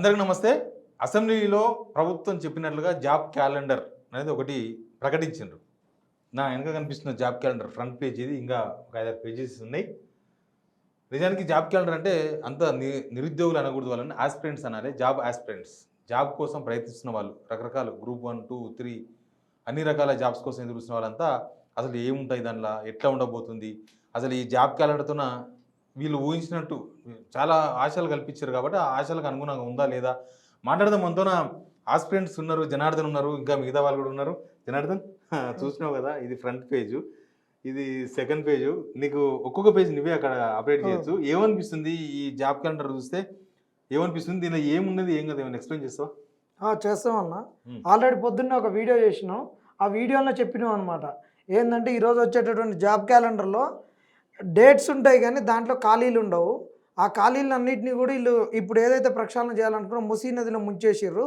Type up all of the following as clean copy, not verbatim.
అందరికీ నమస్తే. అసెంబ్లీలో ప్రభుత్వం చెప్పినట్లుగా జాబ్ క్యాలెండర్ అనేది ఒకటి ప్రకటించిండ్రు. నా వెనక కనిపిస్తున్న జాబ్ క్యాలెండర్ ఫ్రంట్ పేజ్ ఇది. ఇంకా ఒక 5-6 పేజెస్ ఉన్నాయి. నిజానికి జాబ్ క్యాలెండర్ అంటే అంత నిరుద్యోగులు అనకూడదు, వాళ్ళని ఆస్పిరెంట్స్ అనాలి. జాబ్ ఆస్పిరెంట్స్, జాబ్ కోసం ప్రయత్నిస్తున్న వాళ్ళు, రకరకాల గ్రూప్ 1, 2, 3 అన్ని రకాల జాబ్స్ కోసం ఎదురు చూస్తున్న వాళ్ళంతా అసలు ఏముంటాయి దానిలో, ఎట్లా ఉండబోతుంది, అసలు ఈ జాబ్ క్యాలెండర్తోన వీళ్ళు ఊహించినట్టు చాలా ఆశలు కల్పించారు. కాబట్టి ఆ ఆశలకు అనుగుణంగా ఉందా లేదా మాట్లాడదాం. మనతోన ఆస్పిరెంట్స్ ఉన్నారు, జనార్దన్ ఉన్నారు, ఇంకా మిగతా వాళ్ళు కూడా ఉన్నారు. జనార్దన్, చూసినావు కదా, ఇది ఫ్రంట్ పేజు, ఇది సెకండ్ పేజు. నీకు ఒక్కొక్క పేజ్ నువ్వే అక్కడ అప్డేట్ చేయొచ్చు. ఏమనిపిస్తుంది ఈ జాబ్ క్యాలెండర్ చూస్తే? ఏమనిపిస్తుంది, దీనిలో ఏమున్నది, ఏం కదా, ఏమైనా ఎక్స్ప్లెయిన్ చేస్తావా? చేస్తామన్నా. ఆల్రెడీ పొద్దున్నే ఒక వీడియో చేసినాం. ఆ వీడియోలో చెప్పినాం అనమాట. ఏంటంటే ఈరోజు వచ్చేటటువంటి జాబ్ క్యాలెండర్లో డేట్స్ ఉంటాయి కానీ దాంట్లో ఖాళీలు ఉండవు. ఆ ఖాళీలన్నింటినీ కూడా వీళ్ళు ఇప్పుడు ఏదైతే ప్రక్షాళన చేయాలనుకున్నా మూసీ నదిలో ముంచేసిర్రు.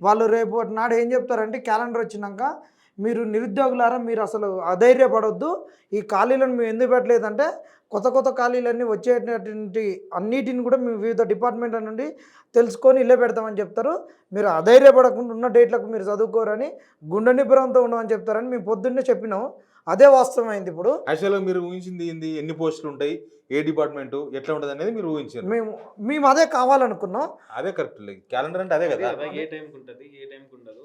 వాళ్ళు రేపు నాడు ఏం చెప్తారంటే, క్యాలెండర్ వచ్చినాక మీరు నిరుద్యోగులారా మీరు అసలు అధైర్యపడొద్దు, ఈ ఖాళీలను మేము ఎందుకు పెట్టలేదంటే కొత్త కొత్త ఖాళీలన్నీ వచ్చేటటువంటి అన్నిటిని కూడా మేము వివిధ డిపార్ట్మెంట్ల నుండి తెలుసుకొని ఇల్లే పెడతామని చెప్తారు. మీరు అధైర్యపడకుండా ఉన్న డేట్లకు మీరు చదువుకోరని, గుండె నిబ్బరంతో ఉండమని చెప్తారని మేము పొద్దున్నే చెప్పినాం. అదే వాస్తవమైంది. ఇప్పుడు యాక్చువల్గా మీరు ఊహించింది ఏంది, ఎన్ని పోస్టులు ఉంటాయి, ఏ డిపార్ట్మెంట్ ఎట్లా ఉంటుంది అనేది మీరు ఊహించారు. మేము అదే కావాలనుకున్నాం. అదే కరెక్ట్. క్యాలెండర్ అంటే అదే కదా, ఏ టైంకి ఉంటుంది, ఏ టైంకి ఉండదు,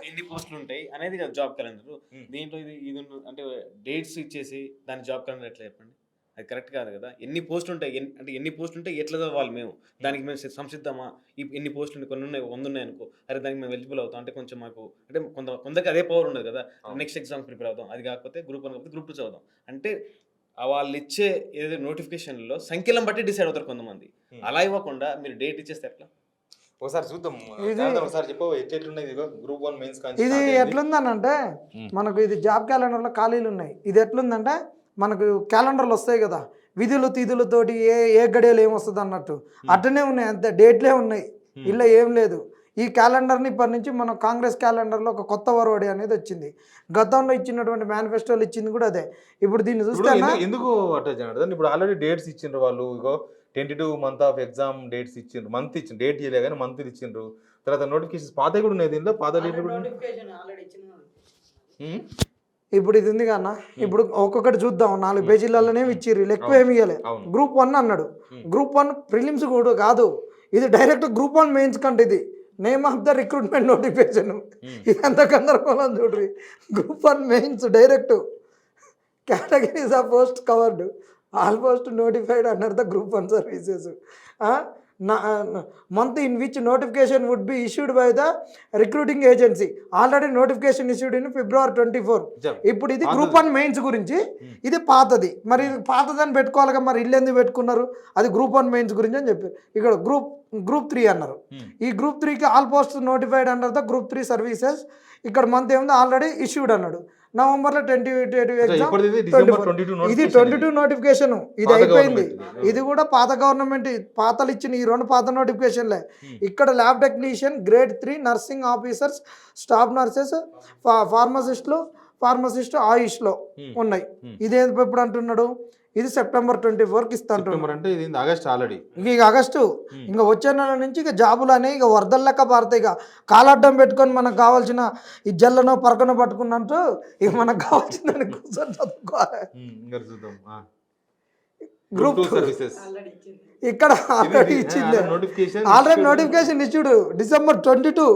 ఎన్ని పోస్టులు ఉంటాయి అనేది కదా జాబ్ క్యాలెండర్. దీంట్లో ఇది అంటే డేట్స్ ఇచ్చేసి దాని జాబ్ క్యాలెండర్ ఎట్లా చెప్పండి, అది కరెక్ట్ కాదు కదా. ఎన్ని పోస్టులు ఉంటాయి, అంటే ఎన్ని పోస్టులు ఉంటాయి, ఎట్లా చదవాలి మేము, దానికి మేము సంసిద్ధమా, ఎన్ని పోస్టులు ఉన్నాయి, కొన్ని ఉన్నాయి, 100 ఉన్నాయి అనుకో, అరే దానికి మేము ఎలిజిబుల్ అవుతాం అంటే కొంచెం మాకు అంటే కొందరికి అదే పవర్ ఉండదు కదా. నెక్స్ట్ ఎగ్జామ్ ప్రిపేర్ అవుతాం, అది కాకపోతే గ్రూప్ 1 కాకపోతే గ్రూప్ 2 చదువుతాం అంటే వాళ్ళు ఇచ్చే ఏదైతే నోటిఫికేషన్లో సంఖ్యలను బట్టి డిసైడ్ అవుతారు కొంతమంది. అలా ఇవ్వకుండా మీరు డేట్ ఇచ్చేస్తే ఎట్లా? ఒకసారి చూద్దాం. ఒకసారి చెప్పు ఎట్లున్నాయి గ్రూప్ 1 మెయిన్స్. ఇది ఎట్లుందనంటే మనకు ఇది జాబ్ క్యాలెండర్లో ఖాళీలు ఉన్నాయి. ఇది ఎట్లుందంటే మనకు క్యాలెండర్లు వస్తాయి కదా, విధులు తిథులతోటి ఏ గడియలు ఏమొస్తుంది అన్నట్టు అట్లనే ఉన్నాయి, అంతే డేట్లే ఉన్నాయి, ఇలా ఏం లేదు. ఈ క్యాలెండర్ని ఇప్పటి నుంచి మన కాంగ్రెస్ క్యాలెండర్లో ఒక కొత్త వరవడి అనేది వచ్చింది. గతంలో ఇచ్చినటువంటి మేనిఫెస్టోలు ఇచ్చింది కూడా అదే. ఇప్పుడు దీన్ని చూస్తే ఎందుకు అట్లా జనార్దన్, ఇప్పుడు ఆల్రెడీ డేట్స్ ఇచ్చిండ్రు వాళ్ళు. ఇగో 22 month ఆఫ్ ఎగ్జామ్ డేట్స్ ఇచ్చిండ్రు, మంత్ ఇచ్చిండ్రు, డేట్ ఇవ్వలే కానీ మంత్ ఇచ్చిండ్రు. తర్వాత నోటిఫికేషన్స్ పాత కూడా ఉన్నాయి దీనిలో, పాత డేట్ కూడా. ఇప్పుడు ఇది ఉంది కన్నా, ఇప్పుడు ఒక్కొక్కటి చూద్దాం. 4 పేజీలలోనే ఇచ్చిర్రు, ఎక్కువ ఏమి ఇవ్వలే. గ్రూప్ 1 అన్నాడు. గ్రూప్ 1 ప్రిలిమ్స్ కూడా కాదు, ఇది డైరెక్ట్ గ్రూప్ 1 మెయిన్స్ కంటే ఇది name of the recruitment notification. ఇదంతా గందరగోళం చూడ్రి. Group 1 mains direct categories of post covered almost notified under the group 1 services. month in which notification would be issued by the recruiting agency. Already notification issued in February 24. ఇప్పుడు ఇది group 1 mains గురించి, ఇది పాతది. మరి పాతదని పెట్టుకోవాలిగా, మరి ఇల్లు ఎందుకు పెట్టుకున్నారు? అది గ్రూప్ 1 మెయిన్స్ గురించి అని చెప్పారు. ఇక్కడ గ్రూప్ 3 అన్నారు. ఈ గ్రూప్ 3కి all post notified under the group 3 services. ఇక్కడ మంత్ ఏముంది, ఆల్రెడీ ఇష్యూడ్ అన్నాడు. నవంబర్లో 22 ఎగ్జామ్, ఇది 22 నోటిఫికేషన్. ఇది అయిపోయింది. ఇది కూడా పాత గవర్నమెంట్ పాతలు ఇచ్చిన ఈ 2 పాత నోటిఫికేషన్లే. ఇక్కడ lab technician, grade 3 nursing officers, staff nurses, pharmacist ఆయుష్లో ఉన్నాయి. ఇదే ఎప్పుడు అంటున్నాడు, ఇది సెప్టెంబర్ 24కి ఇస్తాంటున్నాడు. అంటే ఇది ఆగస్ట్ ఆల్రెడీ. ఇక ఆగస్టు, ఇంకా వచ్చే నెల నుంచి ఇక జాబులు అనేవి ఇక వరదల లెక్క పారుతాయి. ఇక కాలడ్డం పెట్టుకొని మనకు కావాల్సిన ఈ జల్లనో పరకనో పట్టుకున్నట్టు ఇక మనకు కావాల్సిందని కూర్చొని చదువుకోవాలి. గ్రూప్ 2 సర్వీసెస్ ఇక్కడ ఆల్రెడీ ఇచ్చింది. ఆల్రెడీ నోటిఫికేషన్ ఇచ్చుడు December 22.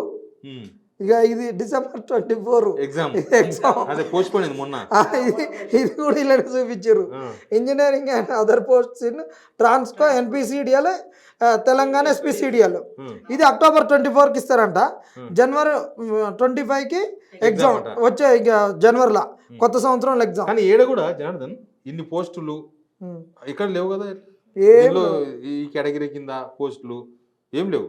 ఇక ఇది December 24 ఎగ్జామ్. ఇది కూడా ఇలా చూపించారు. Engineering and other posts in Transco, NPCDL, Telangana SPCDL. ఇది October 24కి ఇస్తారంట. January 25కి ఎగ్జామ్. వచ్చే ఇక జనవరిలో కొత్త సంవత్సరంలో ఎగ్జామ్. కానీ ఏడ కూడా జనార్దన్ ఇన్ని పోస్టులు ఇక్కడ లేవు కదా. ఈ కేటగిరీ కింద పోస్టులు ఏం లేవు.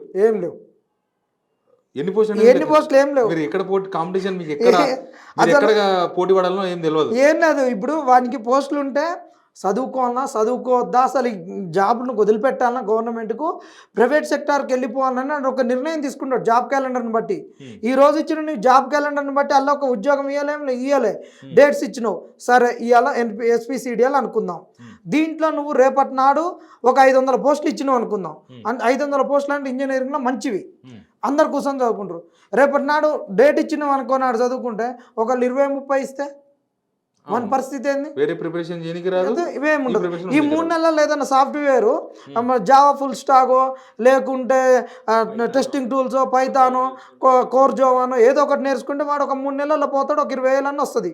ఎన్ని పోస్టులు ఏం లేవు. మీరు ఎక్కడ కాంపిటీషన్ మీకు ఎక్కడ పోటీ పడాలో ఏం తెలియదు. ఏం లేదు. ఇప్పుడు వానికి పోస్టులు ఉంటే చదువుకోవాలన్నా చదువుకోవద్దా, అసలు ఈ జాబ్ను వదిలిపెట్టాలన్నా గవర్నమెంట్కు, ప్రైవేట్ సెక్టార్కి వెళ్ళిపోవాలని అని ఒక నిర్ణయం తీసుకుంటాడు జాబ్ క్యాలెండర్ని బట్టి. ఈ రోజు ఇచ్చిన నీ జాబ్ క్యాలెండర్ని బట్టి అలా ఒక ఉద్యోగం ఇవ్వలే డేట్స్ ఇచ్చినావు, సరే ఇవాళ ఎస్పీసీడిఎల్ అనుకుందాం. దీంట్లో నువ్వు రేపటి నాడు ఒక 500 పోస్టులు ఇచ్చినావు అనుకుందాం. 500 పోస్టులు అంటే ఇంజనీరింగ్లో మంచివి, అందరు కూర్చొని చదువుకుంటారు. రేపటి నాడు డేట్ ఇచ్చినావు అనుకున్నాడు చదువుకుంటే ఒకళ్ళు 20-30 ఇస్తే మన పరిస్థితి ఏంది? వేరే ప్రిపరేషన్ చేయడానికి రాదు, ఇవేముండదు. ఈ 3 నెలల్లో ఏదైనా సాఫ్ట్వేర్ జావా ఫుల్ స్టాగో లేకుంటే టెస్టింగ్ టూల్స్ పైథానో కోర్ జోవానో ఏదో ఒకటి నేర్చుకుంటే వాడు ఒక 3 నెలల్లో పోతాడు, ఒక 20,000 అన్న వస్తుంది.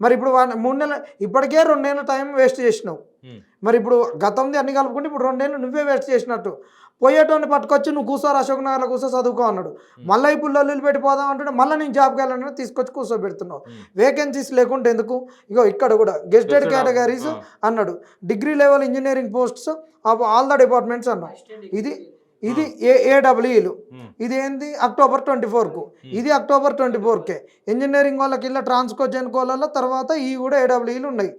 మరి ఇప్పుడు 3 నెలలు ఇప్పటికే 2 నెలలు టైం వేస్ట్ చేసినావు. మరి ఇప్పుడు గతంది అన్ని కలుపుకుంటే ఇప్పుడు 2 నెలలు నువ్వే వేస్ట్ చేసినట్టు. పోయేటోని పట్టుకొచ్చి నువ్వు కూర్చోరు అశోక్ నగర్లో కూర్చో చదువుకో అన్నాడు. మళ్ళీ ఇప్పుడు లొల్లులు పెట్టిపోదాం అంటుంటే మళ్ళీ నేను జాబ్కి వెళ్ళాలని తీసుకొచ్చి కూర్చోబెడుతున్నావు. వేకెన్సీస్ లేకుంటే ఎందుకు? ఇగో ఇక్కడ కూడా గెస్టెడ్ కేటగిరీస్ అన్నాడు, degree level engineering posts of all the departments అన్నాడు. ఇది ఏడబ్ల్యూలు, ఇది ఏంది అక్టోబర్ 24కు, ఇది అక్టోబర్ 24కే. ఇంజనీరింగ్ వాళ్ళకి ఇలా ట్రాన్స్కోజన్ కోళ్ళ తర్వాత ఈ కూడా ఏడబ్ల్యూలు ఉన్నాయి.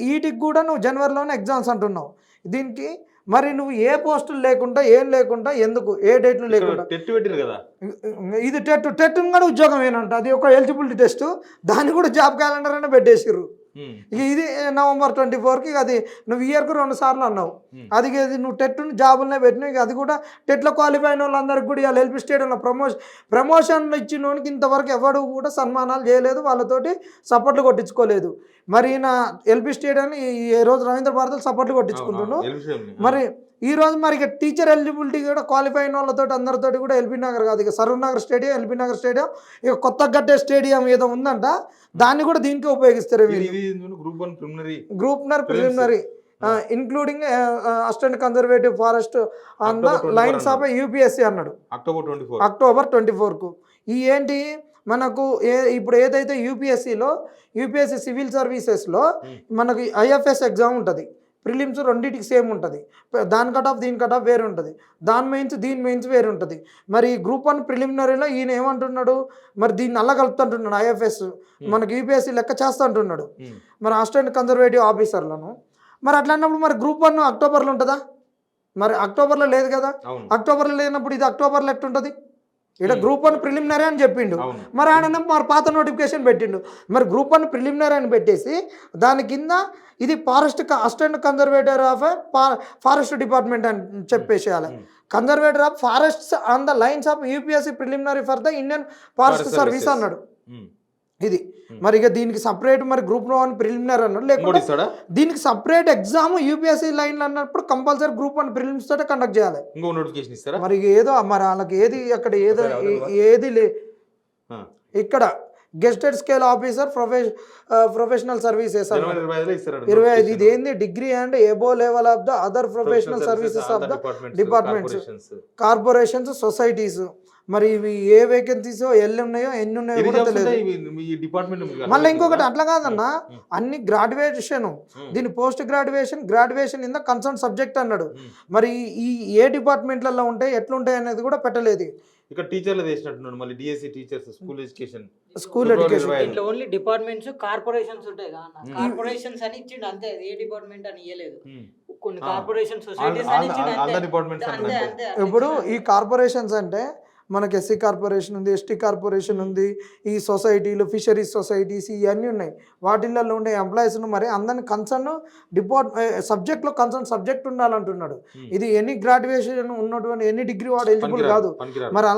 వీటికి కూడా నువ్వు జనవరిలోనే ఎగ్జామ్స్ అంటున్నావు. దీనికి మరి నువ్వు ఏ పోస్టులు లేకుండా ఏం లేకుండా ఎందుకు, ఏ డేట్లు లేకుండా ఇది టెట్ కూడా ఉద్యోగం ఏనంట, అది ఒక ఎలిజిబిలిటీ టెస్ట్, దాన్ని కూడా జాబ్ క్యాలెండర్ అయినా పెట్టేసిర్రు. ఇది నవంబర్ 24కి, అది నువ్వు ఇయర్కు 2 సార్లు అన్నావు. అది నువ్వు టెట్ జాబులనే పెట్టినావు. ఇక అది కూడా టెట్లో క్వాలిఫై అయిన వాళ్ళందరికీ కూడా ఇవాళ ఎల్పీ స్టేడియంలో ప్రమోషన్లు ఇచ్చిన వానికి ఇంతవరకు ఎవరు కూడా సన్మానాలు చేయలేదు, వాళ్ళతోటి సపోర్ట్లు కొట్టించుకోలేదు. మరి నా ఎల్పీ స్టేడియాన్ని ఈ రోజు రవీంద్ర భారతిలో సపోర్ట్లు కొట్టించుకుంటున్నాడు. మరి ఈ రోజు మరి ఇక టీచర్ ఎలిజిబిలిటీ కూడా క్వాలిఫై అయిన వాళ్ళతో అందరితోటి కూడా ఎల్బీ నగర్ కాదు, ఇక Saroor Nagar stadium, LB Nagar stadium, ఇక కొత్త గట్టే స్టేడియం ఏదో ఉందంట, దాన్ని కూడా దీనికి ఉపయోగిస్తారు. Group 1 preliminary including assistant conservative forest on the lines of UPSC అన్నాడు అక్టోబర్ 24కు. ఈ ఏంటి మనకు ఇప్పుడు ఏదైతే యూపీఎస్సీ సివిల్ సర్వీసెస్లో మనకి ఐఎఫ్ఎస్ ఎగ్జామ్ ఉంటుంది, ప్రిలిమ్స్ రెండింటికి సేమ్ ఉంటుంది, దాని కట్ ఆఫ్ దీని కట్ ఆఫ్ వేరు ఉంటుంది, దాని మెయిన్స్ దీని మెయిన్స్ వేరు ఉంటుంది. మరి గ్రూప్ 1 ప్రిలిమినరీలో ఈయన ఏమంటున్నాడు, మరి దీన్ని అలా కలుపుతుంటున్నాడు, ఐఎఫ్ఎస్ మనకి యూపీఎస్సీ లెక్క చేస్తూ అంటున్నాడు మరి అసిస్టెంట్ కన్జర్వేటివ్ ఆఫీసర్లను. మరి అట్లా అన్నప్పుడు మరి గ్రూప్ 1 అక్టోబర్లో ఉంటుందా? మరి అక్టోబర్లో లేదు కదా. అక్టోబర్లో లేనప్పుడు ఇది అక్టోబర్లో ఎట్టుంటుంది? ఇక్కడ గ్రూప్ 1 ప్రిలిమినరీ అని చెప్పిండు, మరి ఆయన మరి పాత నోటిఫికేషన్ పెట్టిండు. మరి గ్రూప్ 1 ప్రిలిమినరీ అని పెట్టేసి దాని కింద ఇది forest assistant conservator of forest department అని చెప్పేసేయాలి. Conservator of forests on the lines of UPSC preliminary for the Indian forest service అన్నాడు. ఇది మరి ఇక దీనికి సపరేట్ మరి గ్రూప్ 1 ప్రిలిమినరీ అన్నాడు, లేకపోతే దీనికి సపరేట్ ఎగ్జామ్ యూపీఎస్సీ లైన్లు అన్నప్పుడు కంపల్సరీ గ్రూప్ 1 ప్రిలిమ్స్ తోటే కండక్ట్ చేయాలి. మరి ఏదో మరి వాళ్ళకి అక్కడ ఏది ఇక్కడ గెస్టెడ్ స్కేల్ ఆఫీసర్ ప్రొఫెషనల్ సర్వీసెస్ 25. ఇది ఏంది degree and above level of the other professional services of the departments, corporations, societies. మరి ఇవి ఏ వేకెన్సీస్ ఎన్ని ఉన్నాయో కూడా తెలియదు. మళ్ళీ ఇంకొకటి అట్లా కాదన్నా, అన్ని గ్రాడ్యుయేషన్, దీని post graduation in the concern subject అన్నాడు. మరి ఈ ఏ డిపార్ట్మెంట్లలో ఉంటాయి ఎట్లుంటాయి అనేది కూడా పెట్టలేదు. ఇక్కడ టీచర్లు చేసినట్టున్నాడు, మళ్ళీ డిఎస్సి టీచర్స్, స్కూల్ ఎడ్యుకేషన్ ఇట్లా ఓన్లీ డిపార్ట్మెంట్స్ కార్పొరేషన్స్ ఉంటాయి కదా, కార్పొరేషన్స్ అని ఇచ్చిండు అంతే, ఏ డిపార్ట్మెంట్ అని ఇవ్వలేదు. కొన్ని కార్పొరేషన్ సొసైటీస్ అని ఇచ్చిండు. ఇప్పుడు ఈ కార్పొరేషన్స్ అంటే మనకి ఎస్సీ కార్పొరేషన్ ఉంది, ఎస్టీ కార్పొరేషన్ ఉంది, ఈ సొసైటీలు, ఫిషరీస్ సొసైటీస్ ఇవన్నీ ఉన్నాయి. వాటిల్లో ఉండే ఎంప్లాయీస్ను మరి అందరిని కన్సర్న్ సబ్జెక్ట్లో కన్సర్న్ సబ్జెక్ట్ ఉండాలంటున్నాడు. ఇది ఎనీ గ్రాడ్యుయేషన్ ఉన్నటువంటి ఎనీ డిగ్రీ వాడు ఎలిజిబుల్ కాదు. మరి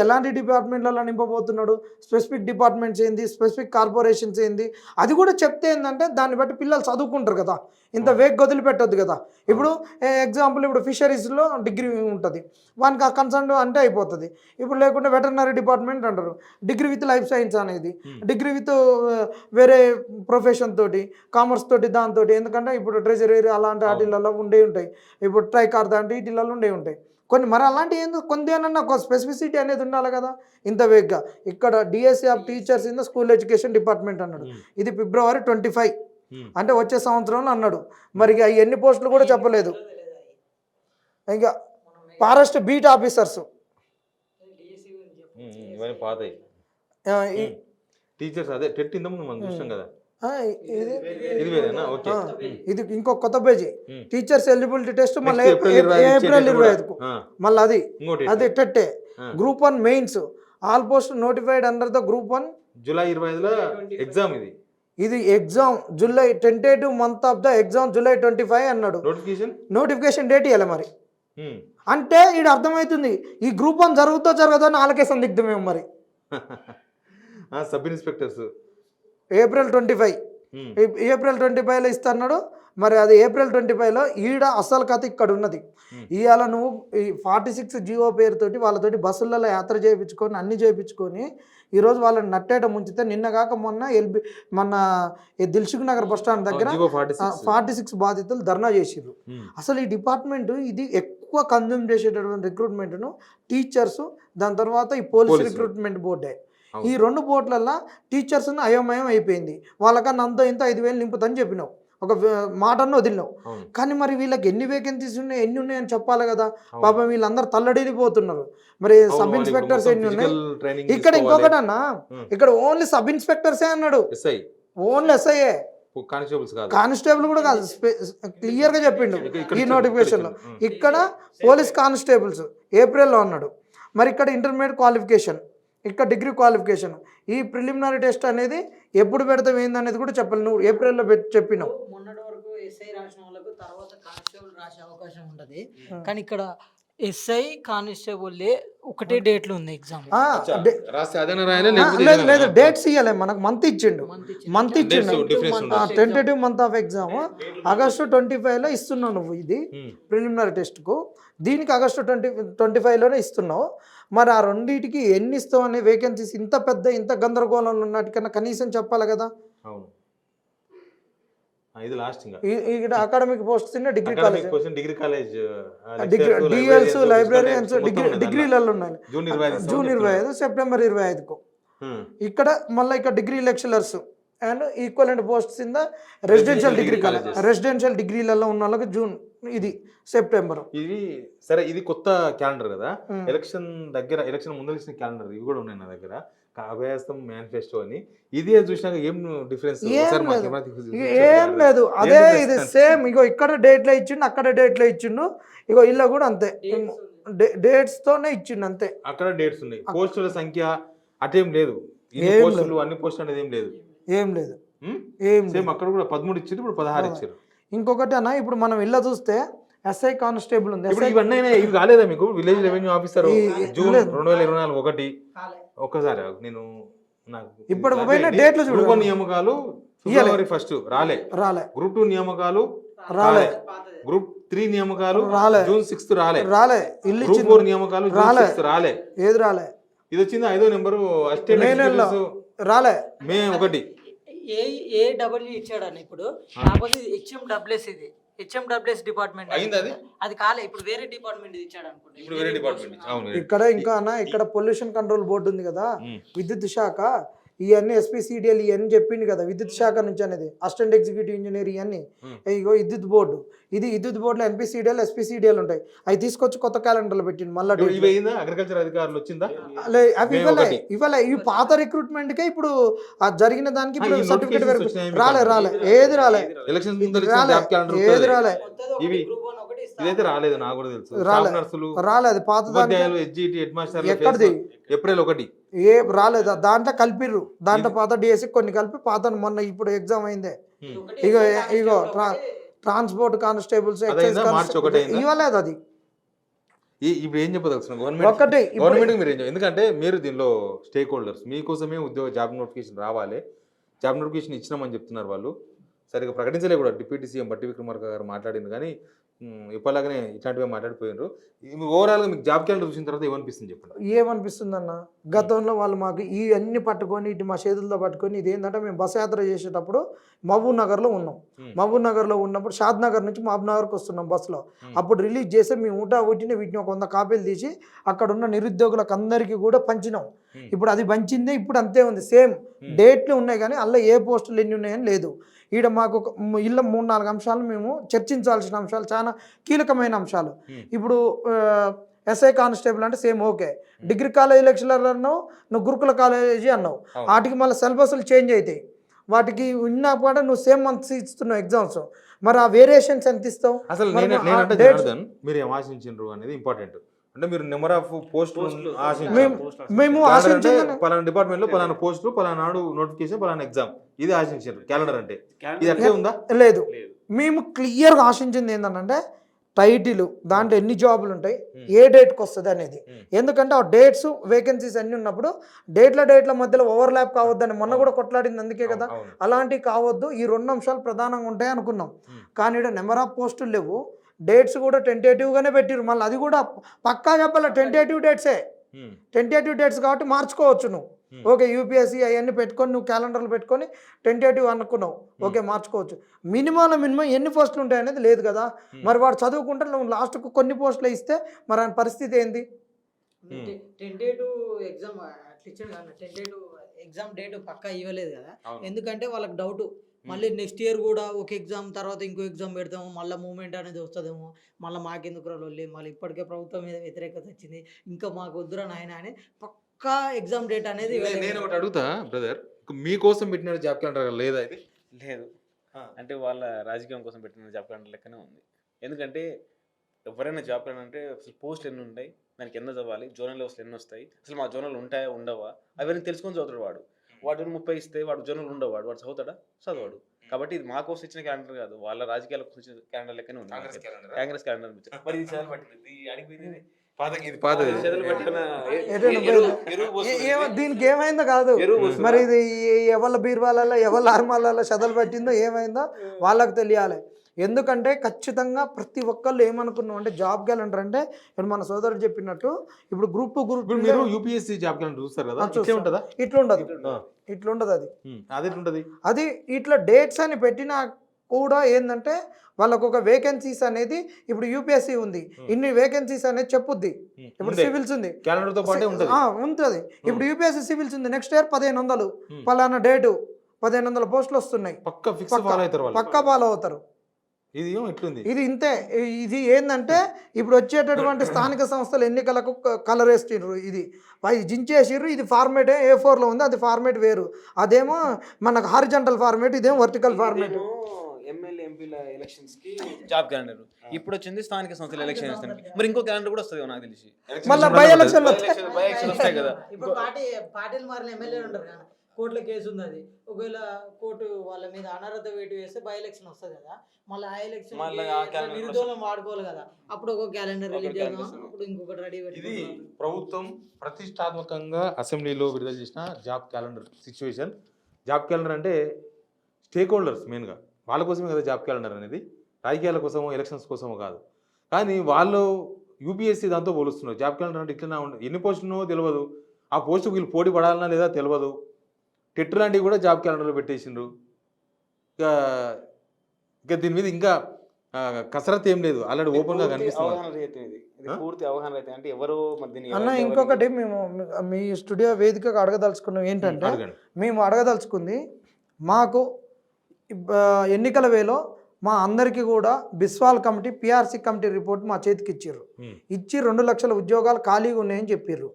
ఎలాంటి డిపార్ట్మెంట్లలో నింపబోతున్నాడు, స్పెసిఫిక్ డిపార్ట్మెంట్స్ ఏంది, స్పెసిఫిక్ కార్పొరేషన్స్ ఏంది, అది కూడా చెప్తే ఏంటంటే దాన్ని బట్టి పిల్లలు చదువుకుంటారు కదా, ఇంత వేగ్ వదిలిపెట్టద్దు కదా. ఇప్పుడు ఎగ్జాంపుల్ ఇప్పుడు ఫిషరీస్లో డిగ్రీ ఉంటుంది, వానికి ఆ కన్సర్న్ అంటే అయిపోతుంది. ఇప్పుడు లేకుంటే వెటర్నరీ డిపార్ట్మెంట్ అంటారు, డిగ్రీ విత్ లైఫ్ సైన్స్ అనేది, డిగ్రీ విత్ వేరే ప్రొఫెషన్ తోటి, కామర్స్ తోటి, దాంతో. ఎందుకంటే ఇప్పుడు ట్రెజరీ అలాంటి వాటిలలో ఉండే ఉంటాయి, ఇప్పుడు ట్రైకార్ అంటే వీటిలలో ఉండే ఉంటాయి కొన్ని. మరి అలాంటి కొందేనన్నా ఒక స్పెసిఫిసిటీ అనేది ఉండాలి కదా ఇంత వేగ్గా. ఇక్కడ DSC of teachers in the school education department అన్నాడు, ఇది February 25 అంటే వచ్చే సంవత్సరంలో అన్నాడు. మరి ఇక ఎన్ని పోస్టులు కూడా చెప్పలేదు. ఇంకా ఫారెస్ట్ బీట్ ఆఫీసర్స్ టీచర్స్ అదే టెట్ ఇంత ముందు మనం చూసాం కదా, ఆ, ఇది ఇది వేరేనా? ఓకే. ఇది ఇంకో కొత్త పేజీ. టీచర్స్ ఎలిజిబిలిటీ టెస్ట్ మళ్ళీ Next April 25 ఏప్రిల్ ఇచ్చేటట్టు 25కు ఆ. మళ్ళీ అది ఇంకోటి అది టెట్టే. ఆ. Group 1 mains all post notified under the group 1. July 25లో ఎగ్జామ్ ఇది. ఇది exam July tentative month of the exam July 25 అన్నాడు. నోటిఫికేషన్ డేట్ ఇవ్వాలి మరి. అంటే ఇది అర్థమవుతుంది ఈ గ్రూప్ 1 జరుగుతో జరగదో అని వాళ్ళకే సందిగ్ధమేమో మరి. సబ్ ఇన్స్పెక్టర్స్ ఏప్రిల్ 25 ఏప్రిల్ 25లో ఇస్తున్నాడు. మరి అది ఏప్రిల్ 25లో ఈడ అసలు కథ ఇక్కడ ఉన్నది. ఇవాళ నువ్వు ఈ 46 జియో పేరుతోటి వాళ్ళతోటి బస్సులలో యాత్ర చేయించుకొని అన్ని చేయించుకొని ఈరోజు వాళ్ళని నట్టేట ముంచితే నిన్న కాక మొన్న దిల్సుఖ్ నగర్ బస్ స్టాండ్ దగ్గర 46 బాధితులు ధర్నా చేసిర్రు. అసలు ఈ డిపార్ట్మెంట్ ఇది ఎక్కువ కన్జ్యూమ్ చేసేటటువంటి రిక్రూట్మెంట్ను టీచర్స్, దాని తర్వాత ఈ పోలీస్ రిక్రూట్మెంట్ బోర్డే. ఈ 2 బోర్డులల్లో టీచర్స్ అయోమయం అయిపోయింది. వాళ్ళకన్నా అంత ఇంత 5,000 నింపుతని చెప్పినావు, ఒక మాటను వదిలినావు. కానీ మరి వీళ్ళకి ఎన్ని వేకెన్సీస్ ఉన్నాయి, ఎన్ని ఉన్నాయని చెప్పాలి కదా. పాపం వీళ్ళందరూ తల్లడిల్లిపోతున్నారు. మరి సబ్ ఇన్స్పెక్టర్స్ ఎన్ని ఉన్నాయి ఇక్కడ? ఇంకొకటి అన్న, ఇక్కడ ఓన్లీ సబ్ ఇన్స్పెక్టర్సే అన్నాడు, ఓన్లీ ఎస్ఐఏ, కానిస్టేబుల్ కూడా కాదు. క్లియర్గా చెప్పిండు ఈ నోటిఫికేషన్లో. ఇక్కడ పోలీస్ కానిస్టేబుల్స్ ఏప్రిల్లో అన్నాడు. మరి ఇక్కడ ఇంటర్మీడియట్ క్వాలిఫికేషన్, ఇక్కడ డిగ్రీ క్వాలిఫికేషన్. ఈ ప్రిలిమినరీ టెస్ట్ అనేది ఎప్పుడు పెడతాం ఏందనేది కూడా చెప్పాలి. నువ్వు ఏప్రిల్లో చెప్పినావు. మొన్నటి వరకు ఎస్ఐ రాసిన వాళ్ళకు తర్వాత కానిస్టేబుల్ రాసే అవకాశం ఉంటుంది. కానీ ఇక్కడ ఎస్ఐ కానిస్టేబుల్ ఒకటే డేట్లు ఉంది ఎగ్జామ్. లేదు డేట్స్ ఇవ్వలే మనకు, మంత్ ఇచ్చిండు. Tentative month of exam August 25లో ఇస్తున్నావు నువ్వు ఇది ప్రిలిమినరీ టెస్ట్కు. దీనికి ఆగస్టు 25లోనే ఇస్తున్నావు. మరి ఆ రెండింటికి ఎన్ని ఇస్తావు అనే వేకెన్సీస్ ఇంత పెద్ద ఇంత గందరగోళంలో ఉన్నట్టుకన్నా కనీసం చెప్పాలి కదా. ఇక్కడ academic post degree college, DLs, librarians, డిగ్రీలలో ఉన్నాయి. జూన్ 25 సెప్టెంబర్ 25కు. ఇక్కడ మళ్ళీ ఇక్కడ degree lecturers and equivalent posts in the residential degree college. Residential డిగ్రీలలో ఉన్న వాళ్ళకి జూన్, ఇది సెప్టెంబర్. ఇది సరే, ఇది కొత్త క్యాలెండర్ కదా. ఎలక్షన్ దగ్గర, ఎలక్షన్ ముందు ఇచ్చిన క్యాలెండర్ ఇవి కూడా ఉన్నాయి నా దగ్గర. అభయాస్తం మేనిఫెస్టో అని. ఇదే చూసినాక ఏం డిఫరెన్స్? ఏం లేదు, అదే ఇది సేమ్. ఇగో ఇక్కడ డేట్లో ఇచ్చిండు, అక్కడ డేట్లో ఇచ్చిండు. ఇగో ఇలా కూడా అంతే డేట్స్ తోనే ఇచ్చిండు అంతే. అక్కడ డేట్స్ ఉన్నాయి, పోస్టుల సంఖ్య అటేం లేదు. పోస్టులు అన్ని పోస్టులు అనేది ఏం లేదు, ఏం లేదు. సేమ్ అక్కడ కూడా 13 ఇచ్చారు, ఇప్పుడు 16 ఇచ్చారు. ఇంకొకటి అన్న, ఇప్పుడు మనం ఇలా చూస్తే ఎస్ఐ కానిస్టేబుల్ ఉంది. ఇవన్నీ ఇవి కాలేదా మీకు? విలేజ్ రెవెన్యూ ఆఫీసర్ జూన్ 2024 ఒకటి. ఒక్కసారి నేను నాకు ఇప్పుడు డేట్లు చూడు. గ్రూప్ 1 నియామకాలు ఫిబ్రవరి 1 రాలే. గ్రూప్ 2 నియామకాలు రాలే. గ్రూప్ 3 నియామకాలు జూన్ 6 రాలే. గ్రూప్ 4 నియామకాలు జూన్ 6 రాలే. ఏది రాలే? ఇది వచ్చింది 5వ నెంబరు అసిస్టెంట్ రాలే. మే 1 ఏడబ్ల్యూ ఇచ్చాడని. ఇప్పుడు కాకపోతే హెచ్ఎండబ్ల్యూఎస్, ఇది హెచ్ఎండబ్ల్యూఎస్ డిపార్ట్మెంట్ అది కాలే. ఇప్పుడు వేరే డిపార్ట్మెంట్ ఇచ్చాడు అనుకుంటా. ఇక్కడ ఇంకా అన్న, ఇక్కడ పొల్యూషన్ కంట్రోల్ బోర్డు ఉంది కదా, విద్యుత్ శాఖ, ఇవన్నీ ఎస్పీసీడిఎల్ ఇవన్నీ చెప్పింది కదా విద్యుత్ శాఖ నుంచి అనేది. అసిస్టెంట్ ఎగ్జిక్యూటివ్ ఇంజనీర్ ఇవన్నీ. ఇగో విద్యుత్ బోర్డు, ఇది విద్యుత్ బోర్డులో ఎన్పీసీడిఎల్, ఎస్పీసీడిఎల్ ఉంటాయి. అవి తీసుకొచ్చి కొత్త క్యాలెండర్లో పెట్టింది. మళ్ళీ అగ్రికల్చర్ అధికారులు వచ్చిందా? అవి ఇవ్వలే. ఈ పాత రిక్రూట్మెంట్కే ఇప్పుడు జరిగిన దానికి ఇప్పుడు సర్టిఫికేట్ రాలే. ఏది రాలే. ఏది రాలే. ఇదైతే రాలేదు, నాకు కూడా తెలుసు. రాలేదు. పాత ఎక్కడిది? ఏప్రిల్ 1 రాలేదు. దాంట్లో కలిపిర్రు. దాంట్లో పాత డిఎస్సి కొన్ని కలిపి పాత మొన్న ఇప్పుడు ఎగ్జామ్ అయిందే. ఇగో ట్రాన్స్పోర్ట్ కానిస్టేబుల్స్, ఇవ్వలేదు. అది ఇప్పుడు ఏం చెప్పదలుచున్నా గవర్నమెంట్ మీరు ఏం, ఎందుకంటే మీరు దీనిలో స్టేక్ హోల్డర్స్, మీకోసమే జాబ్ నోటిఫికేషన్ రావాలి. జాబ్ నోటిఫికేషన్ ఇచ్చినామని చెప్తున్నారు వాళ్ళు. సరిగ్గా ప్రకటించలే కూడా. డిప్యూటీ సీఎం బట్టి విక్రమార్క గారు మాట్లాడింది, కానీ ఇప్పటిలాగానే ఇట్లాంటివి మాట్లాడిపోయినారు. ఓవరాల్గా మీకు జాబ్ క్యాలెండర్ చూసిన తర్వాత ఏమనిపిస్తుంది చెప్పండి? ఏమనిపిస్తుంది అన్న, గతంలో వాళ్ళు మాకు ఈ అన్ని పట్టుకొని ఇటు మా చేతులతో పట్టుకొని, ఇది ఏంటంటే మేము బస్ యాత్ర చేసేటప్పుడు మహబూబ్ నగర్లో ఉన్నాం. మహబూబ్ నగర్లో ఉన్నప్పుడు షాద్ నగర్ నుంచి మహబూబ్ నగర్కి వస్తున్నాం బస్సులో. అప్పుడు రిలీజ్ చేసి మేము వీటిని ఒక 100 కాపీలు తీసి అక్కడ ఉన్న నిరుద్యోగులకు అందరికీ కూడా పంచినాం. ఇప్పుడు అది పంచిందే, ఇప్పుడు అంతే ఉంది. సేమ్ డేట్లు ఉన్నాయి, కానీ అందులో ఏ పోస్టులు ఎన్ని ఉన్నాయని లేదు. ఈడ మాకు ఇళ్ళ 3-4 అంశాలు మేము చర్చించాల్సిన అంశాలు, చాలా కీలకమైన అంశాలు. ఇప్పుడు ఎస్ఐ కానిస్టేబుల్ అంటే same okay. Degree college lecturer అన్నావు, నువ్వు గురుకుల కాలేజీ అన్నావు. వాటికి మళ్ళీ సిలబస్లు చేంజ్ అవుతాయి. వాటికి ఉన్నా కూడా నువ్వు సేమ్ మంత్స్ ఇస్తున్నావు ఎగ్జామ్స్, మరి ఆ వేరియేషన్స్ ఎంత ఇస్తావు? అసలు మరి నేనంటే ఆ dates- జనార్దన్ మీరు ఏం ఆశించారు అనేది ఇంపార్టెంట్. అంటే మీరు నెంబర్ ఆఫ్ పోస్టులు మేము ఆశించింది పలానా డిపార్ట్మెంట్ లో పలానా పోస్టులు పలానా నాడు నోటిఫికేషన్ పలానా ఎగ్జామ్ ఇది ఆశించారు క్యాలెండర్ అంటే. ఇది అట్లే ఉందా? లేదు. మేము క్లియర్గా ఆశించింది ఏంటంటే టైటిల్, దాంట్లో ఎన్ని జాబులు ఉంటాయి, ఏ డేట్కి వస్తుంది అనేది. ఎందుకంటే ఆ డేట్స్ వేకెన్సీస్ అన్నీ ఉన్నప్పుడు డేట్ల మధ్యలో ఓవర్లాప్ కావద్దని మొన్న కూడా కొట్లాడింది అందుకే కదా. అలాంటివి కావద్దు, ఈ 2 అంశాలు ప్రధానంగా ఉంటాయి అనుకున్నాం. కానీ ఇక్కడ నెంబర్ ఆఫ్ పోస్టులు లేవు, డేట్స్ కూడా టెంటేటివ్గానే పెట్టిరు. మళ్ళీ అది కూడా పక్కా చెప్పాలి, టెంటేటివ్ డేట్స్ కాబట్టి మార్చుకోవచ్చు నువ్వు. ఓకే, యూపీఎస్సీ అవన్నీ పెట్టుకొని నువ్వు క్యాలెండర్లు పెట్టుకొని టెంటేటివ్ అనుకున్నావు, ఓకే మార్చుకోవచ్చు. మినిమం ఎన్ని పోస్టులు ఉంటాయి అనేది లేదు కదా. మరి వాడు చదువుకుంటే నువ్వు లాస్ట్కు కొన్ని పోస్టులు ఇస్తే మరి ఆయన పరిస్థితి ఏంది? టెంటేటివ్ ఎగ్జామ్ అట్లా ఇచ్చాడు కదా, టెంటేటివ్ ఎగ్జామ్ డేట్ పక్కా ఇవ్వలేదు కదా. ఎందుకంటే వాళ్ళకి డౌట్ మళ్ళీ నెక్స్ట్ ఇయర్ కూడా ఒక ఎగ్జామ్ తర్వాత ఇంకో ఎగ్జామ్ పెడతాము, మళ్ళీ మూమెంట్ అనేది వస్తుందేమో, మళ్ళీ మాకెందుకు రాలి, మళ్ళీ ఇప్పటికే ప్రభుత్వం మీద వ్యతిరేకత వచ్చింది, ఇంకా మాకు వద్దురా నాయన అని పక్కా ఎగ్జామ్ డేట్ అనేది నేను ఒకటి అడుగుతా బ్రదర్, మీకోసం పెట్టిన జాబ్ క్యాలెండర్ లేదా ఇది? లేదు, అంటే వాళ్ళ రాజకీయం కోసం పెట్టిన జాబ్ క్యాలెండర్ లెక్కనే ఉంది. ఎందుకంటే ఎవరైనా జాబ్ క్యాలెండర్ అంటే అసలు పోస్టులు ఎన్ని ఉంటాయి, దానికి ఎన్ని చదవాలి, జోనల్ లెవెల్స్ ఎన్ని వస్తాయి, అసలు మా జోనల్ ఉంటాయా ఉండవా అవన్నీ తెలుసుకొని చదువుతాడు వాడు. వాడు 30 ఇస్తే వాడు జోనల్ ఉండవాడు, వాడు చదువుతాడా? చదవాడు. కాబట్టి ఇది మా కోసం ఇచ్చిన క్యాలెండర్ కాదు, వాళ్ళ రాజకీయాల కోసం ఇచ్చిన క్యాలెండర్ లెక్కనే ఉంది. కాంగ్రెస్ క్యాలెండర్ మరి ఇది చదవ పట్టింది అడిగిపోయింది దీనికి ఏమైందో కాదు, మరి ఇది ఎవరి బీర్వాలలో ఎవరి ఆర్మాలలో చదలు పెట్టిందో ఏమైందో వాళ్ళకి తెలియాలి. ఎందుకంటే ఖచ్చితంగా ప్రతి ఒక్కళ్ళు ఏమనుకున్నాం అంటే జాబ్ క్యాలెండర్ అంటే ఇప్పుడు మన సోదరుడు చెప్పినట్టు ఇప్పుడు గ్రూప్ మీరు యూపీఎస్సీ జాబ్ క్యాలెండర్ చూస్తారు కదా, ఇట్లా ఉంటుందా? ఇట్లుండదు అది అది ఇట్లా డేట్స్ అని పెట్టినా కూడా ఏంటంటే వాళ్ళకు ఒక వేకెన్సీస్ అనేది ఇప్పుడు యూపీఎస్సీ ఉంది, ఇన్ని వేకెన్సీస్ అనేది చెప్పుద్ది. ఇప్పుడు సివిల్స్ ఉంది, క్యాలెండర్ తో పాటే ఉంటుంది. ఇప్పుడు యూపీఎస్సీ సివిల్స్ ఉంది, నెక్స్ట్ ఇయర్ 1500 పలానా డేటు 1500 పోస్టులు వస్తున్నాయి, పక్కా ఫాలో అవుతారు. ఇది ఇంతే. ఇది ఏంటంటే ఇప్పుడు వచ్చేటటువంటి స్థానిక సంస్థల ఎన్నికలకు కలర్ వేసిర్రు, ఇది జించేసిర్రు. ఇది ఫార్మేట్ A4లో ఉంది, అది ఫార్మేట్ వేరు, అదేమో మనకు హారిజంటల్ ఫార్మేట్, ఇదేమో వర్టికల్ ఫార్మేట్. ఎమ్మెల్యే ఎంపీల ఎలక్షన్స్ కి జాబ్ క్యాలెండర్ ఇప్పుడు వచ్చింది, స్థానిక సంస్థల ఎలక్షన్స్ మరి ఇంకో క్యాలెండర్ కూడా వస్తుంది నాకు తెలిసి. మళ్ళీ బై ఎలక్షన్ వస్తాయి కదా. ఇప్పుడు పార్టీలు మారిన ఎమ్మెల్యేలు ఉంటారు కదా, కోర్టులో కేసు ఉంది, అది ఒకవేళ కోర్టు వాళ్ళ మీద అనర్హత వేటు వేస్తే బై ఎలక్షన్ వస్తుంది కదా, మళ్ళీ ఆ ఎలక్షన్ నిరుదోళం వాడుకోవాలి కదా, అప్పుడు ఒక క్యాలెండర్ రిలీజ్ చేద్దాం, అప్పుడు ఇంకొకటి రెడీ పెట్టి. ఇది ప్రభుత్వం ప్రతిష్టాత్మకంగా అసెంబ్లీలో విడుదల చేసిన job calendar situation. Job calendar అంటే స్టేక్ హోల్డర్స్ మెయిన్గా వాళ్ళ కోసమే కదా జాబ్ క్యాలెండర్ అనేది, రాజకీయాల కోసమో ఎలక్షన్స్ కోసమో కాదు. కానీ వాళ్ళు యూపీఎస్సీ దాంతో పోలుస్తున్నారు. జాబ్ క్యాలెండర్ అంటే ఇట్లా ఎన్ని పోస్టులో తెలియదు, ఆ పోస్టు వీళ్ళు పోటీ పడాలన్నా లేదా తెలియదు. టెట్ లాంటివి కూడా జాబ్ క్యాలెండర్లో పెట్టేసిండ్రు. ఇక దీని మీద ఇంకా కసరత్ ఏం లేదు, ఆల్రెడీ ఓపెన్ గా కనిపిస్తుంది. పూర్తి అవగాహన అయితే అంటే ఎవరు అన్న. ఇంకొకటి మేము మీ స్టూడియో వేదికగా అడగదలుచుకున్నాం ఏంటంటే, మేము అడగదలుచుకుంది మాకు ఎన్నికల వేలో మా అందరికీ కూడా Biswal committee PRC committee report మా చేతికి ఇచ్చి 2 లక్షల ఉద్యోగాలు ఖాళీగా ఉన్నాయని చెప్పారు.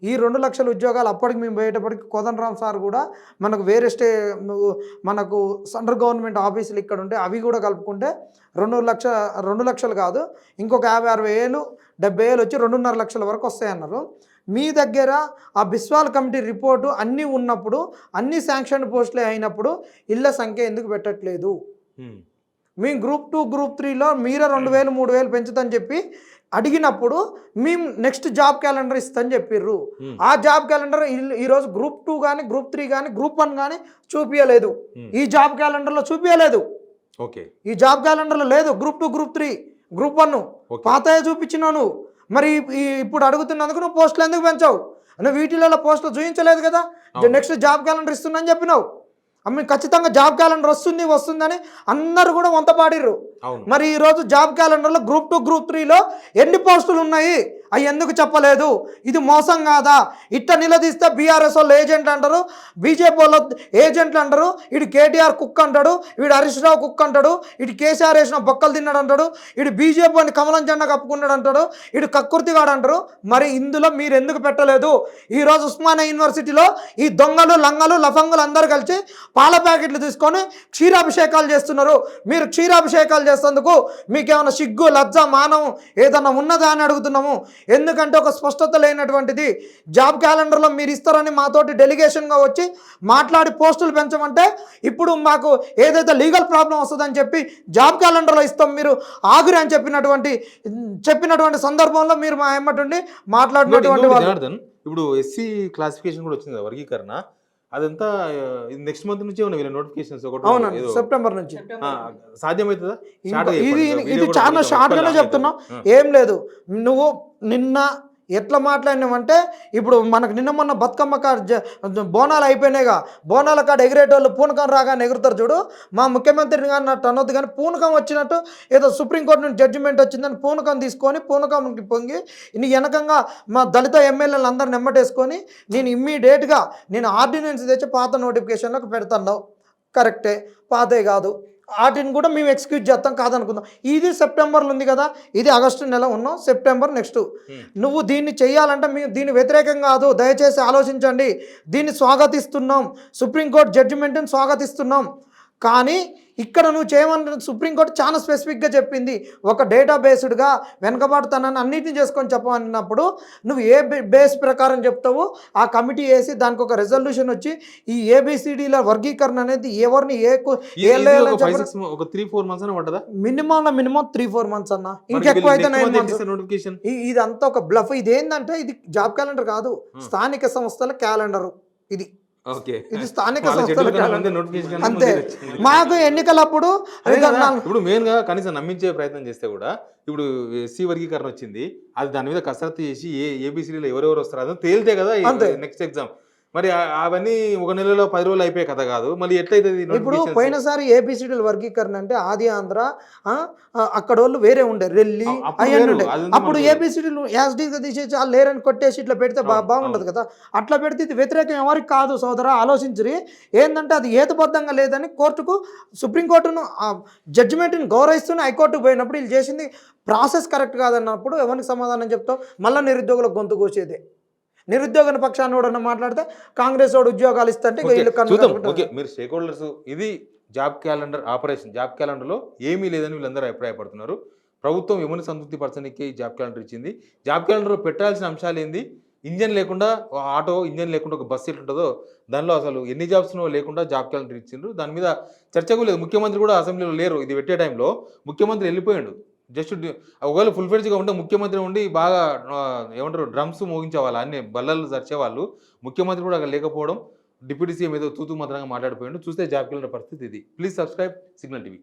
ఈ 2 లక్షల ఉద్యోగాలు అప్పటికి మేము పోయేటప్పటికి కోదండరామ్ సార్ కూడా మనకు వేరే మనకు సెంట్రల్ గవర్నమెంట్ ఆఫీసులు ఇక్కడ ఉంటే అవి కూడా కలుపుకుంటే 2 లక్షలు కాదు, ఇంకొక 50-60 70 వచ్చి 2.5 లక్షల వరకు వస్తాయన్నారు. మీ దగ్గర ఆ బిస్వాల్ కమిటీ రిపోర్టు అన్నీ ఉన్నప్పుడు, అన్ని శాంక్షన్ పోస్టులే అయినప్పుడు ఇళ్ళ సంఖ్య ఎందుకు పెట్టట్లేదు? మేము గ్రూప్ 2 గ్రూప్ 3లో మీరే 2000 3000 పెంచుతని చెప్పి అడిగినప్పుడు మేము నెక్స్ట్ జాబ్ క్యాలెండర్ ఇస్తామని చెప్పిర్రు. ఆ జాబ్ క్యాలెండర్ ఈరోజు గ్రూప్ 2 కానీ గ్రూప్ 3 కానీ గ్రూప్ 1 కానీ చూపించలేదు, ఈ జాబ్ క్యాలెండర్లో చూపించలేదు. ఈ జాబ్ క్యాలెండర్లో లేదు గ్రూప్ 2 గ్రూప్ 3 గ్రూప్ 1 పాతయే చూపించినావు నువ్వు. మరి ఇప్పుడు అడుగుతున్నందుకు నువ్వు పోస్టులు ఎందుకు పెంచావు? నువ్వు వీటిలలో పోస్టులు చూపించలేదు కదా, నెక్స్ట్ జాబ్ క్యాలెండర్ ఇస్తుందని చెప్పినావు. మీకు ఖచ్చితంగా జాబ్ క్యాలెండర్ వస్తుందని అందరూ కూడా వంతపాడిర్రు. మరి ఈరోజు జాబ్ క్యాలెండర్లో గ్రూప్ 2 గ్రూప్ 3లో ఎన్ని పోస్టులు ఉన్నాయి? అవి ఎందుకు చెప్పలేదు? ఇది మోసం కాదా? ఇట్ట నిలదీస్తే బీఆర్ఎస్ వాళ్ళు ఏజెంట్లు అంటారు, బీజేపీ వాళ్ళు ఏజెంట్లు అంటారు, ఇటు కేటీఆర్ కుక్ అంటాడు, వీడు హరీష్ రావు కుక్ అంటాడు, ఇటు కేసీఆర్ వేసిన బొక్కలు తిన్నాడు అంటాడు, ఇటు బీజేపీ అని కమలం జెండా కప్పుకున్నాడు అంటాడు, ఇటు కక్కుర్తిగాడు అంటారు. మరి ఇందులో మీరు ఎందుకు పెట్టలేదు? ఈరోజు ఉస్మానియా యూనివర్సిటీలో ఈ దొంగలు లంగలు లఫంగులు అందరూ కలిసి పాల ప్యాకెట్లు తీసుకొని క్షీరాభిషేకాలు చేస్తున్నారు. మీరు క్షీరాభిషేకాలు చేసేందుకు మీకేమైనా సిగ్గు లజ్జ మానం ఏదన్నా ఉన్నదా అని అడుగుతున్నాము. ఎందుకంటే ఒక స్పష్టత లేనటువంటిది. జాబ్ క్యాలెండర్లో మీరు ఇస్తారని మాతోటి డెలిగేషన్గా వచ్చి మాట్లాడి పోస్టులు పెంచమంటే ఇప్పుడు మాకు ఏదైతే లీగల్ ప్రాబ్లం వస్తుందని చెప్పి జాబ్ క్యాలెండర్లో ఇస్తాం మీరు ఆగురి అని చెప్పినటువంటి సందర్భంలో మీరు మా ఎమ్మటుండి మాట్లాడినటువంటి వాళ్ళు. జనార్దన్, ఇప్పుడు ఎస్సీ క్లాసిఫికేషన్ కూడా వచ్చింది కదా, వర్గీకరణ, అదంతా నెక్స్ట్ మంత్ నుంచే ఉన్నాయి వీళ్ళ నోటిఫికేషన్స్. అవునండి, సెప్టెంబర్ నుంచి సాధ్యమవుతుందా? ఇది చాలా షార్ట్గానే చెప్తున్నాం. ఏం లేదు, నువ్వు నిన్న ఎట్లా మాట్లాడినామంటే ఇప్పుడు మనకు నిన్న మొన్న బతుకమ్మ బోనాలు అయిపోయినాయిగా, బోనాల కాడ ఎగిరేటోళ్ళు పూనకం రాగానే ఎగురుతారు చూడు. మా ముఖ్యమంత్రి కానీ అన్నట్టు అనొద్దు, కానీ పూనకం వచ్చినట్టు ఏదో సుప్రీంకోర్టు నుంచి జడ్జిమెంట్ వచ్చిందని పూనకం తీసుకొని పూనకంకి పొంగి నీ వెనకంగా మా దళిత ఎమ్మెల్యేలు అందరిని ఎమ్మటేసుకొని నేను ఇమ్మీడియట్గా నేను ఆర్డినెన్స్ తెచ్చి పాత నోటిఫికేషన్లకు పెడతాను. కరెక్టే, పాతే కాదు, వాటిని కూడా మేము ఎక్స్క్యూజ్ చేస్తాం కాదనుకుందాం. ఇది సెప్టెంబర్లో ఉంది కదా, ఇది ఆగస్టు నెల ఉన్నాం, సెప్టెంబర్ నెక్స్ట్. నువ్వు దీన్ని చేయాలంటే మేము దీన్ని వ్యతిరేకం కాదు, దయచేసి ఆలోచించండి. దీన్ని స్వాగతిస్తున్నాం, సుప్రీంకోర్టు జడ్జిమెంట్ని స్వాగతిస్తున్నాం. కానీ ఇక్కడ నువ్వు చేయమని సుప్రీంకోర్టు చాలా స్పెసిఫిక్గా చెప్పింది. ఒక డేటా బేస్డ్గా వెనకబడతానని అన్నింటినీ చేసుకొని చెప్పమన్నప్పుడు నువ్వు ఏ బేస్ ప్రకారం చెప్తావు? ఆ కమిటీ వేసి దానికి ఒక రెజల్యూషన్ వచ్చి ఈ ఏబిసిడీల వర్గీకరణ అనేది ఎవరిని ఒక 3-4 months అని పడ్డదా? మినిమం 3-4 months అన్న, ఇంకెక్కువ అయితే 9 months. నోటిఫికేషన్ ఇదంతా ఒక బ్లఫ్. ఇది ఏంటంటే ఇది జాబ్ క్యాలెండర్ కాదు, స్థానిక సంస్థల క్యాలెండరు. ఇది స్థానిక సంస్థల అంతే. మాకు ఎన్నికలప్పుడు ఇప్పుడు మెయిన్ గా కనీసం నమ్మించే ప్రయత్నం చేస్తే కూడా ఇప్పుడు ఎస్సీ వర్గీకరణ వచ్చింది, అది దాని మీద కసరత్తు చేసి ఏబిసిడీలో ఎవరెవరు వస్తారు అది తేలితే కదా నెక్స్ట్ ఎగ్జామ్. మరి అవన్నీ ఒక నెలలో 10 రోజులు అయిపోయే కథ కాదు. మళ్ళీ ఎట్లయితే ఇప్పుడు పోయినసారి ఏబిసిడీల వర్గీకరణ అంటే ఆది ఆంధ్ర అక్కడ వాళ్ళు వేరే ఉండే రెల్లి అవన్నీ ఉండే. అప్పుడు ఏబిసిడీలు యాస్డీగా తీసేసి వాళ్ళు లేరని కొట్టేసి ఇట్లా పెడితే బాగుండదు కదా. అట్లా పెడితే ఇది వ్యతిరేకం ఎవరికి కాదు సోదరా, ఆలోచించరి. ఏంటంటే అది హేతుబద్ధంగా లేదని కోర్టుకు సుప్రీంకోర్టును జడ్జిమెంట్ని గౌరవిస్తూనే హైకోర్టుకు పోయినప్పుడు వీళ్ళు చేసింది ప్రాసెస్ కరెక్ట్ కాదన్నప్పుడు ఎవరికి సమాధానం చెప్తావు? మళ్ళీ నిరుద్యోగులకు గొంతు కోసేదే. నిరుద్యోగ పక్షాన్ని కూడా మాట్లాడితే కాంగ్రెస్ వాడు ఉద్యోగాలు ఇస్తుంటే మీరు స్టేక్ హోల్డర్స్. ఇది జాబ్ క్యాలెండర్ ఆపరేషన్. జాబ్ క్యాలెండర్లో ఏమీ లేదని వీళ్ళందరూ అభిప్రాయపడుతున్నారు. ప్రభుత్వం ఎవరిని సంతృప్తి పరచడానికి జాబ్ క్యాలెండర్ ఇచ్చింది. జాబ్ క్యాలెండర్లో పెట్టాల్సిన అంశాలు ఏంది? ఇంజన్ లేకుండా ఆటో, ఇంజన్ లేకుండా ఒక బస్సు ఎట్లుంటుందో దానిలో అసలు ఎన్ని జాబ్స్నో లేకుండా జాబ్ క్యాలెండర్ ఇచ్చిండ్రు. దాని మీద చర్చకు లేదు. ముఖ్యమంత్రి కూడా అసెంబ్లీలో లేరు. ఇది పెట్టే టైంలో ముఖ్యమంత్రి వెళ్ళిపోయాడు. జస్ట్ ఒకవేళ ఫుల్ఫెడ్జ్గా ఉంటే ముఖ్యమంత్రి ఉండి బాగా ఏమంటారు డ్రమ్స్ మోగించేవాళ్ళు, అన్ని బల్లలు చర్చేవాళ్ళు. ముఖ్యమంత్రి కూడా అక్కడ లేకపోవడం, డిప్యూటీ సీఎం ఏదో తూతూ మాత్రంగా మాట్లాడిపోయాడు. చూస్తే జాబ్ క్యాలెండర్ పరిస్థితి ఇది. Please subscribe signal TV.